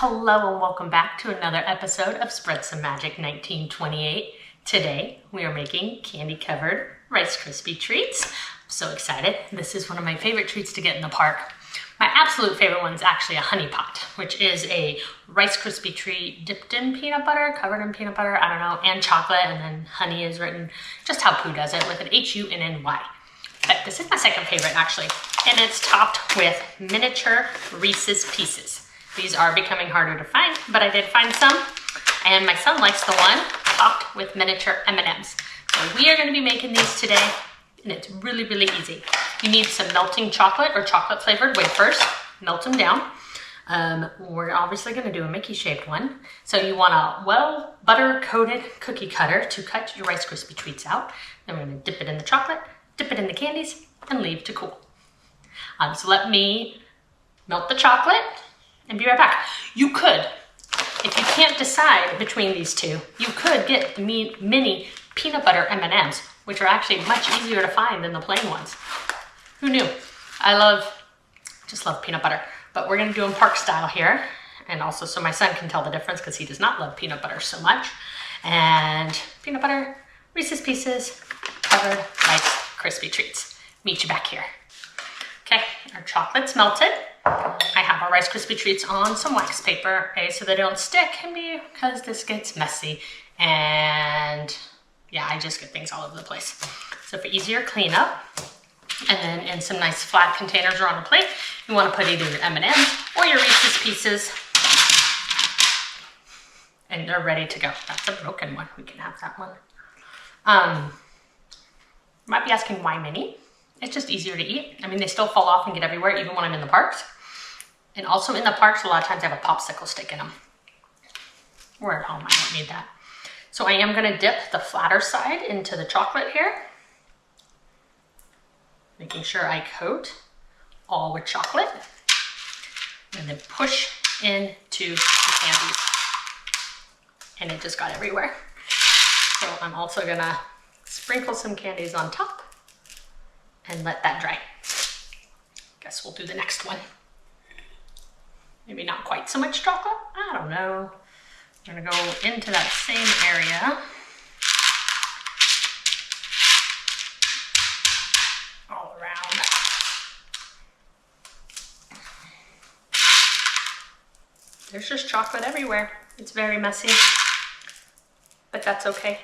Hello and welcome back to another episode of Spread Some Magic 1928. Today we are making candy covered Rice Krispy Treats. I'm so excited. This is one of my favorite treats to get in the park. My absolute favorite one is actually a honey pot, which is a Rice Krispy Treat dipped in peanut butter, covered in peanut butter, I don't know, and chocolate, and then honey is written just how Pooh does it with an H-U-N-N-Y. But this is my second favorite actually, and it's topped with miniature Reese's Pieces. These are becoming harder to find, but I did find some, and my son likes the one topped with miniature M&Ms. So we are going to be making these today, and it's really, really easy. You need some melting chocolate or chocolate flavored wafers. Melt them down. We're obviously going to do a Mickey shaped one. So you want a well butter coated cookie cutter to cut your Rice Krispie Treats out. Then we're going to dip it in the chocolate, dip it in the candies, and leave to cool. So let me melt the chocolate and be right back. You could, if you can't decide between these two, you could get the mini peanut butter M&Ms, which are actually much easier to find than the plain ones. Who knew? I just love peanut butter, but we're gonna do them park style here. And also so my son can tell the difference because he does not love peanut butter so much. And peanut butter, Reese's Pieces, covered Rice Krispy Treats. Meet you back here. Okay, our chocolate's melted. I have our Rice Krispy Treats on some wax paper, A, so they don't stick, and B, because this gets messy. And yeah, I just get things all over the place. So for easier cleanup, and then in some nice flat containers or on a plate, you want to put either your M&Ms or your Reese's Pieces, and they're ready to go. That's a broken one. We can have that one. You might be asking why mini? It's just easier to eat. I mean, they still fall off and get everywhere, even when I'm in the parks. And also in the parks, a lot of times they have a popsicle stick in them. Or at home, I don't need that. So I am gonna dip the flatter side into the chocolate here. Making sure I coat all with chocolate. And then push into the candies. And it just got everywhere. So I'm also gonna sprinkle some candies on top and let that dry. Guess we'll do the next one. Maybe not quite so much chocolate, I don't know. I'm gonna go into that same area. All around. There's just chocolate everywhere. It's very messy, but that's okay.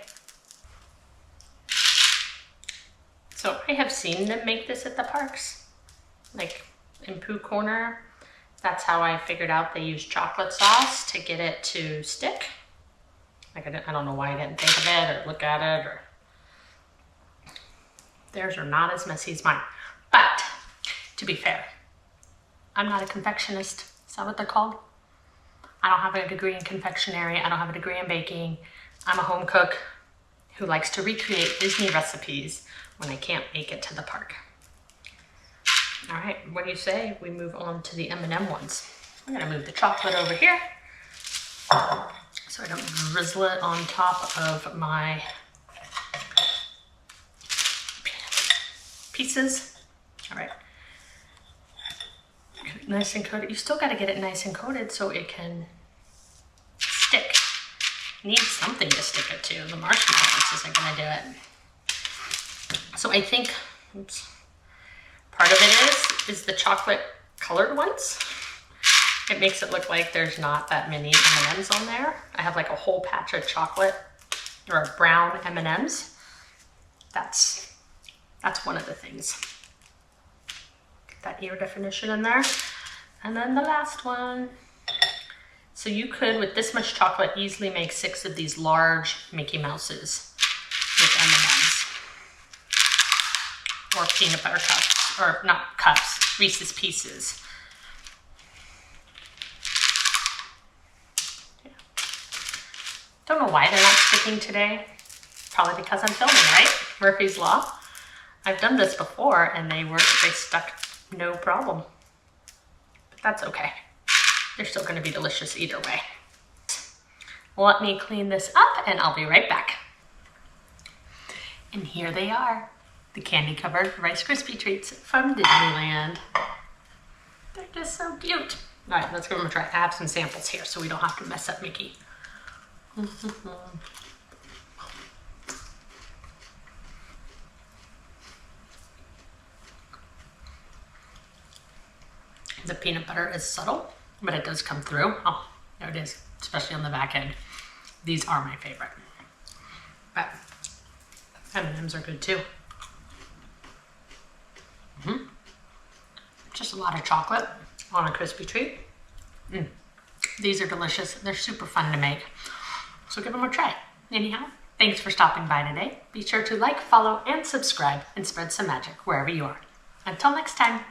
So I have seen them make this at the parks, like in Pooh Corner. That's how I figured out they use chocolate sauce to get it to stick. Like I don't know why I didn't think of it or look at it. Or theirs are not as messy as mine. But to be fair, I'm not a confectionist. Is that what they're called? I don't have a degree in confectionery. I don't have a degree in baking. I'm a home cook who likes to recreate Disney recipes when I can't make it to the park. All right, what do you say we move on to the M&M ones? I'm gonna move the chocolate over here so I don't drizzle it on top of my pieces. All right, nice and coated. You still gotta get it nice and coated so it can stick. Need something to stick it to. The marshmallow isn't gonna do it. So I think, oops, part of it is the chocolate colored ones. It makes it look like there's not that many M&Ms on there. I have like a whole patch of chocolate or brown M&Ms. That's one of the things. Get that ear definition in there. And then the last one. So you could, with this much chocolate, easily make 6 of these large Mickey Mouses with M&Ms. Or peanut butter cups, or not cups, Reese's Pieces. Yeah. Don't know why they're not sticking today. Probably because I'm filming, right? Murphy's Law. I've done this before and they stuck no problem. But that's okay. They're still gonna be delicious either way. Let me clean this up and I'll be right back. And here they are. The candy-covered Rice Krispy Treats from Disneyland. They're just so cute. All right, let's give them a try. I have some samples here so we don't have to mess up Mickey. The peanut butter is subtle, but it does come through. Oh, there it is, especially on the back end. These are my favorite. But M&Ms are good too. Just a lot of chocolate on a crispy treat. These are delicious. They're super fun to make. So give them a try. Anyhow, thanks for stopping by today. Be sure to like, follow, and subscribe, and spread some magic wherever you are. Until next time.